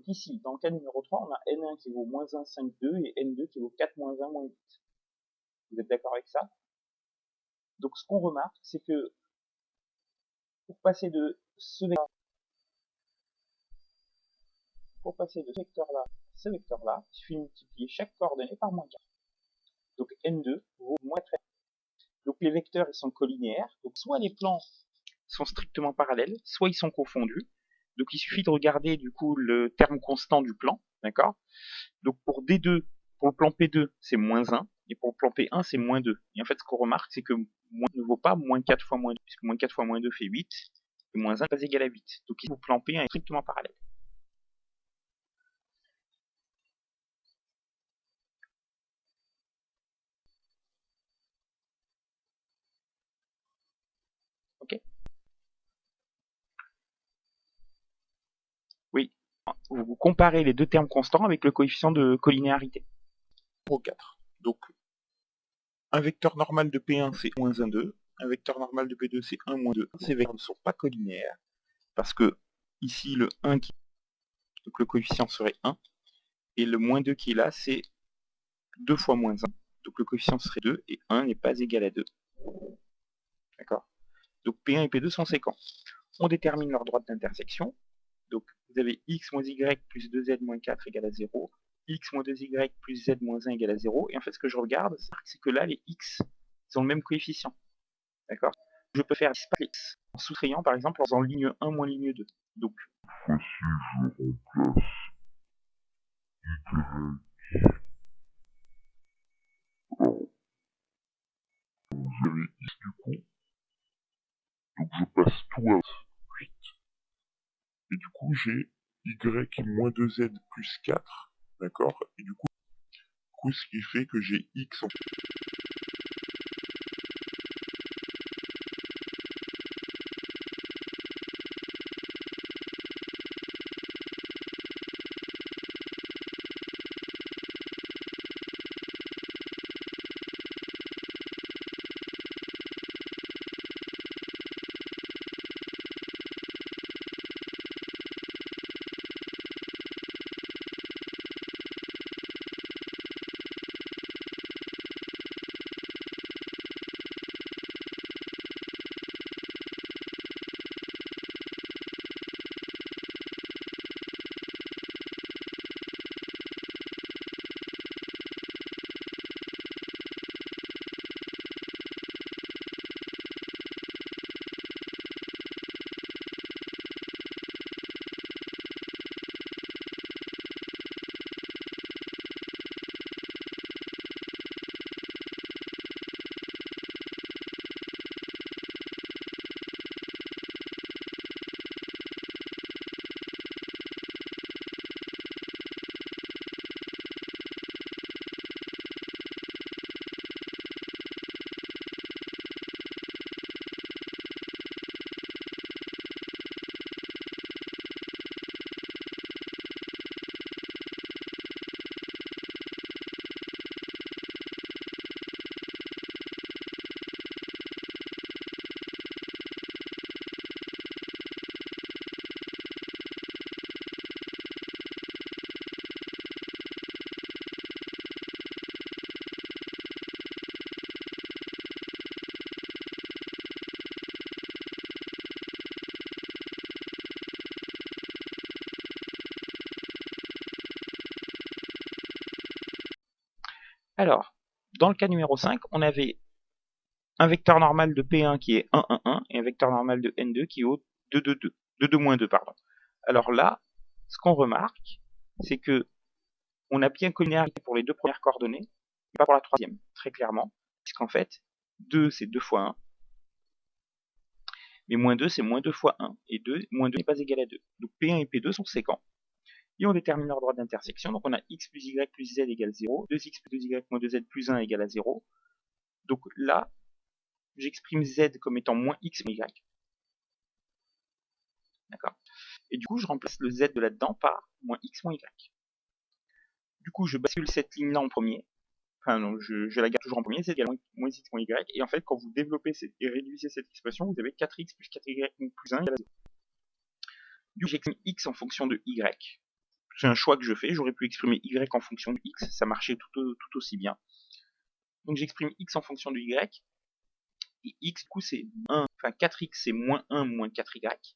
Donc ici, dans le cas numéro 3, on a n1 qui vaut moins 1, 5, 2 et n2 qui vaut 4, moins 1, moins 8. Vous êtes d'accord avec ça? Donc ce qu'on remarque, c'est que pour passer de ce vecteur-là à ce vecteur-là, il suffit de multiplier chaque coordonnée par moins 4. Donc n2 vaut moins 13. Donc les vecteurs ils sont collinéaires, donc soit les plans sont strictement parallèles, soit ils sont confondus. Donc il suffit de regarder du coup le terme constant du plan, d'accord? Donc pour D2, pour le plan P2, c'est moins 1, et pour le plan P1, c'est moins 2. Et en fait, ce qu'on remarque, c'est que moins ne vaut pas moins 4 fois moins 2, puisque moins 4 fois moins 2 fait 8, et moins 1 n'est pas égal à 8. Donc ici, le plan P1 est strictement parallèle. Ok? Oui. Vous comparez les deux termes constants avec le coefficient de collinéarité. Numéro 4. Donc, un vecteur normal de P1, c'est moins 1, 2. Un vecteur normal de P2, c'est 1, moins 2. Ces vecteurs ne sont pas collinéaires, parce que ici, le 1 qui... Donc le coefficient serait 1. Et le moins 2 qui est là, c'est 2 fois moins 1. Donc le coefficient serait 2, et 1 n'est pas égal à 2. D'accord? Donc P1 et P2 sont séquents. On détermine leur droite d'intersection. Donc vous avez x moins y plus 2z moins 4 égale à 0, x moins 2y plus z moins 1 égale à 0, et en fait ce que je regarde, c'est que là les x ils ont le même coefficient. D'accord? Je peux faire disparaître x en soustrayant par exemple en faisant ligne 1 moins ligne 2. Donc Voici, je remplace y. Alors, vous avez x du coup. Donc je passe tout à 8. Et du coup j'ai y moins 2z plus 4. D'accord? Et du coup ce qui fait que j'ai x en Alors, dans le cas numéro 5, on avait un vecteur normal de P1 qui est 1, 1, 1, et un vecteur normal de N2 qui est au 2, 2, 2. 2, 2, moins 2, pardon. Alors là, ce qu'on remarque, c'est que on a bien collinéarité pour les deux premières coordonnées, mais pas pour la troisième, très clairement, puisqu'en fait, 2 c'est 2 fois 1, mais moins 2 c'est moins 2 fois 1, et moins 2 n'est pas égal à 2. Donc P1 et P2 sont séquents. Et on détermine leur droite d'intersection, donc on a x plus y plus z égale 0, 2x plus 2y moins 2z plus 1 égale à 0. Donc là, j'exprime z comme étant moins x moins y. D'accord? Et du coup, je remplace le z de là-dedans par moins x moins y. Du coup, je bascule cette ligne-là en premier. Enfin non, je la garde toujours en premier, c'est égal à moins x moins y. Et en fait, quand vous développez et réduisez cette expression, vous avez 4x plus 4y plus 1 égale à 0. Du coup, j'exprime x en fonction de y, c'est un choix que je fais. J'aurais pu exprimer y en fonction de x, ça marchait tout aussi bien. Donc j'exprime x en fonction de y, et x du coup c'est 1, enfin 4x c'est moins 1 moins 4y.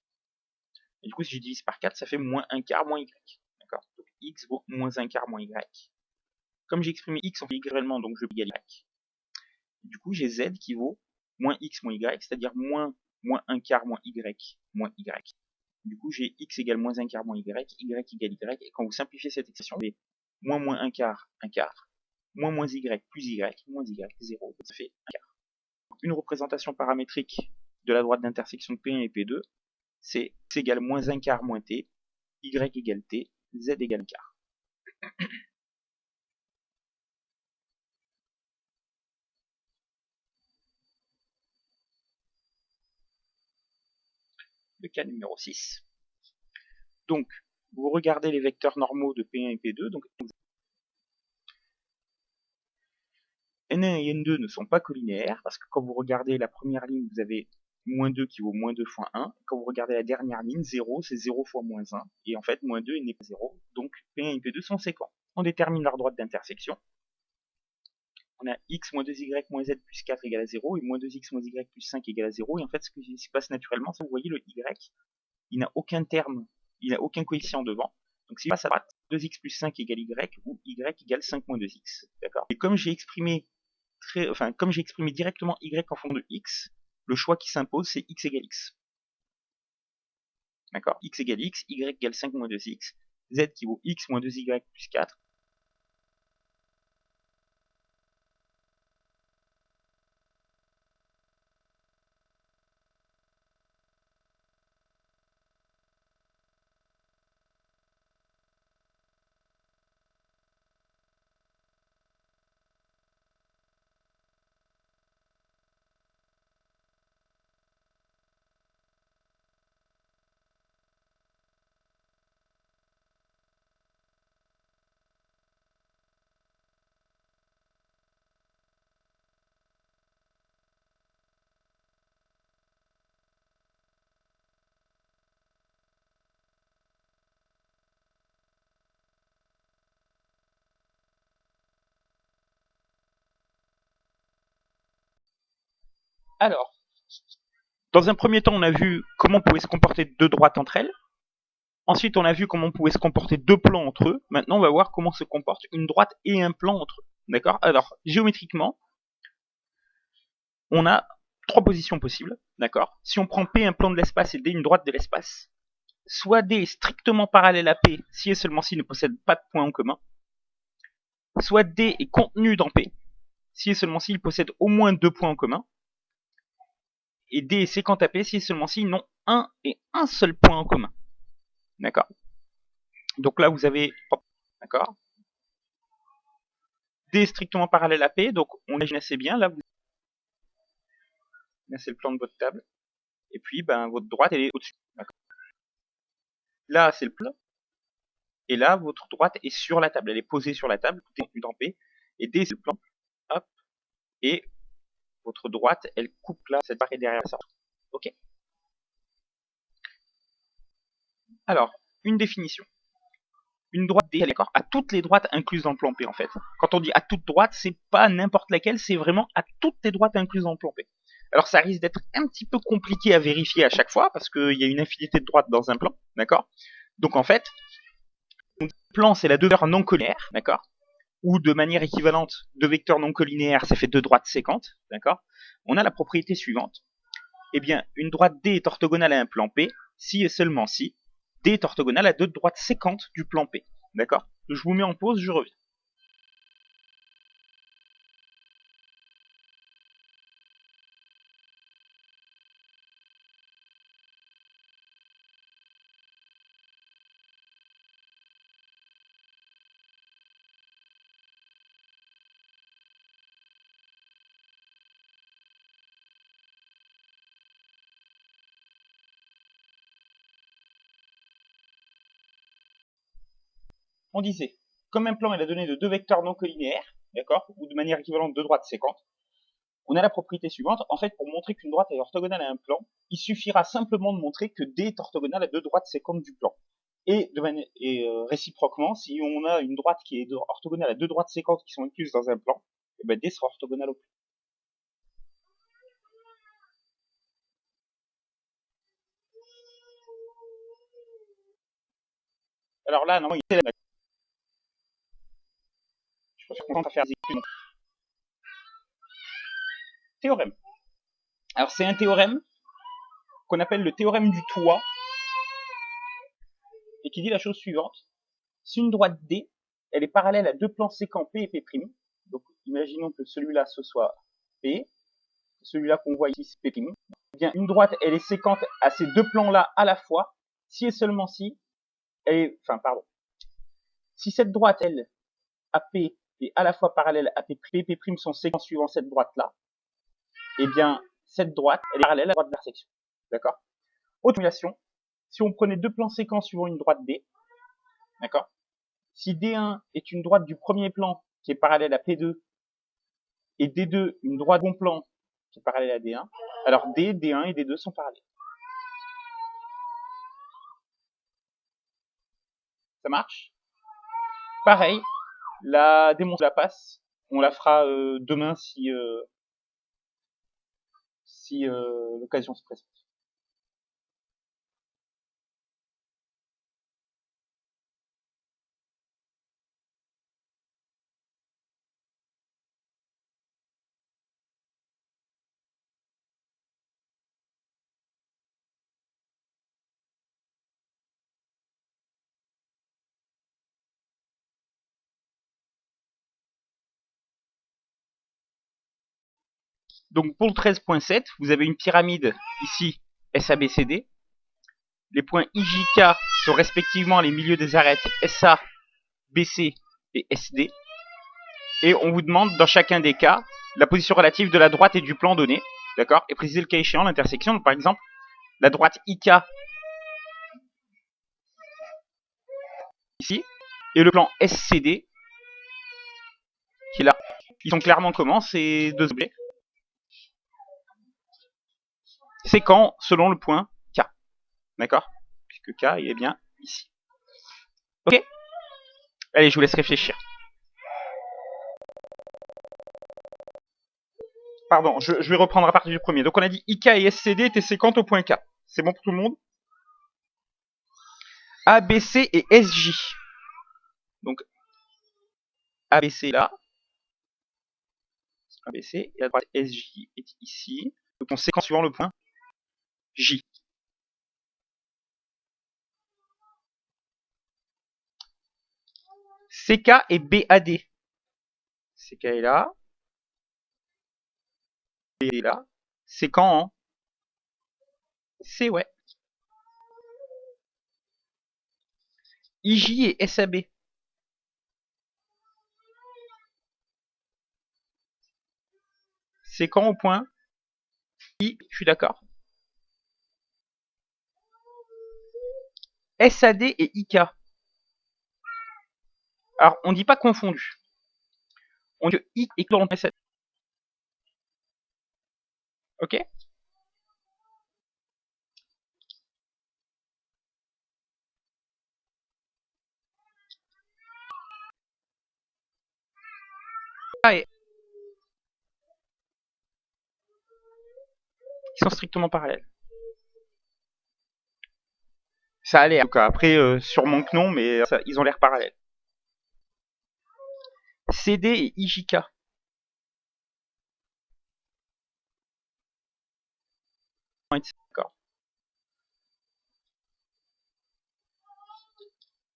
Et du coup si je divise par 4, ça fait moins 1 quart moins y. D'accord. Donc x vaut moins 1 quart moins y. Comme j'ai exprimé x en y, donc je vais égaler y. Du coup j'ai z qui vaut moins x moins y, c'est-à-dire moins 1 quart moins y moins y. Du coup j'ai x égale moins 1 quart moins y égale y, et quand vous simplifiez cette expression, vous avez moins 1 quart, moins y plus y, moins y, 0, ça fait 1 quart. Une représentation paramétrique de la droite d'intersection de P1 et P2, c'est x égale moins 1 quart moins t, y égale t, z égale 1 quart. Le cas numéro 6. Donc, vous regardez les vecteurs normaux de P1 et P2, donc N1 et N2 ne sont pas collinéaires, parce que quand vous regardez la première ligne, vous avez moins 2 qui vaut moins 2 fois 1. Quand vous regardez la dernière ligne, 0, c'est 0 fois moins 1. Et en fait, moins 2 n'est pas 0. Donc, P1 et P2 sont séquents. On détermine leur droite d'intersection. On a x moins 2y moins z plus 4 égale à 0, et moins 2x moins y plus 5 égale à 0. Et en fait, ce qui se passe naturellement, c'est que vous voyez le y, il n'a aucun terme, il n'a aucun coefficient devant. Donc si je passe à droite, 2x plus 5 égale y, ou y égale 5 moins 2x. D'accord. Et comme j'ai exprimé directement y en fonction de x, le choix qui s'impose, c'est x égale x. D'accord. X égale x, y égale 5 moins 2x, z qui vaut x moins 2y plus 4. Alors, dans un premier temps, on a vu comment pouvaient se comporter deux droites entre elles. Ensuite, on a vu comment pouvaient se comporter deux plans entre eux. Maintenant, on va voir comment se comporte une droite et un plan entre eux. D'accord. Alors, géométriquement, on a trois positions possibles. D'accord. Si on prend P un plan de l'espace et D une droite de l'espace, soit D est strictement parallèle à P si et seulement s'il ne possède pas de point en commun, soit D est contenu dans P si et seulement s'il possède au moins deux points en commun, et D est séquent à P si et seulement s'ils n'ont un et un seul point en commun. D'accord. Donc là, vous avez... D'accord. D est strictement parallèle à P, donc on imagine assez bien. Là, c'est le plan de votre table. Et puis, votre droite, elle est au-dessus. Là, c'est le plan. Et là, votre droite est sur la table. Elle est posée sur la table, tout est dans P. Et D, c'est le plan. Hop. Et votre droite, elle coupe là, cette barre est derrière ça. Ok. Alors, une définition. Une droite D, d'accord, à toutes les droites incluses dans le plan P en fait. Quand on dit à toute droite, c'est pas n'importe laquelle, c'est vraiment à toutes les droites incluses dans le plan P. Alors ça risque d'être un petit peu compliqué à vérifier à chaque fois, parce qu'il y a une infinité de droites dans un plan, d'accord. Donc en fait, le plan c'est la deux vecteurs non collinéaires, d'accord, ou de manière équivalente, deux vecteurs non collinéaires, ça fait deux droites séquentes, d'accord. On a la propriété suivante. Eh bien, une droite D est orthogonale à un plan P, si et seulement si D est orthogonale à deux droites séquentes du plan P. D'accord. Je vous mets en pause, je reviens. On disait, comme un plan est la donnée de deux vecteurs non collinéaires, d'accord, ou de manière équivalente deux droites séquentes, on a la propriété suivante. En fait, pour montrer qu'une droite est orthogonale à un plan, il suffira simplement de montrer que D est orthogonale à deux droites séquentes du plan. Et, réciproquement, si on a une droite qui est orthogonale à deux droites séquentes qui sont incluses dans un plan, et ben D sera orthogonale au plan. Alors là, non, il est là. Je suis content de faire des études. Théorème. Alors c'est un théorème qu'on appelle le théorème du toit et qui dit la chose suivante. Si une droite D, elle est parallèle à deux plans séquents P et P', donc imaginons que celui-là ce soit P, celui-là qu'on voit ici c'est P', eh bien une droite elle est séquente à ces deux plans-là à la fois, si et seulement si, si cette droite elle, AP, est à la fois parallèle à P', P' sont séquents suivant cette droite-là, eh bien cette droite elle est parallèle à la droite d'intersection. D'accord? Autre formulation, si on prenait deux plans séquents suivant une droite D, d'accord? Si D1 est une droite du premier plan qui est parallèle à P2 et D2 une droite bon plan qui est parallèle à D1, alors D, D1 et D2 sont parallèles. Ça marche? Pareil, la démonstration de la passe, on la fera demain si l'occasion se présente. Donc pour le 13.7, vous avez une pyramide ici SABCD. Les points IJK sont respectivement les milieux des arêtes SA, BC et SD. Et on vous demande dans chacun des cas la position relative de la droite et du plan donné, d'accord, et préciser le cas échéant l'intersection. Donc par exemple, la droite IK ici et le plan SCD qui est là. Ils sont clairement comment ces deux objets? Séquents selon le point K, d'accord, puisque K il est bien ici. Ok. Allez, je vous laisse réfléchir. Pardon, je vais reprendre à partir du premier. Donc on a dit IK et SCD étaient séquentes au point K. C'est bon pour tout le monde? ABC et SJ. Donc ABC là. ABC et à droite SJ est ici. Donc on séquence suivant le point J. CK et BAD. CK est là. B est là. Séquent en C, ouais. IJ et SAB. Séquent au point I, je suis d'accord. SAD et IK. Alors, on ne dit pas confondu. On dit que I est dans SAD. Ok? Ils sont strictement parallèles. Ça a l'air. En tout cas, après, sûrement que non, mais ça, ils ont l'air parallèles. CD et IJK. D'accord.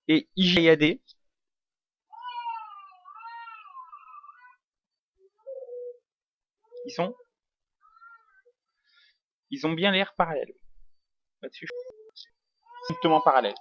Et IJ et AD. Ils ont bien l'air parallèles. Là-dessus, strictement parallèles.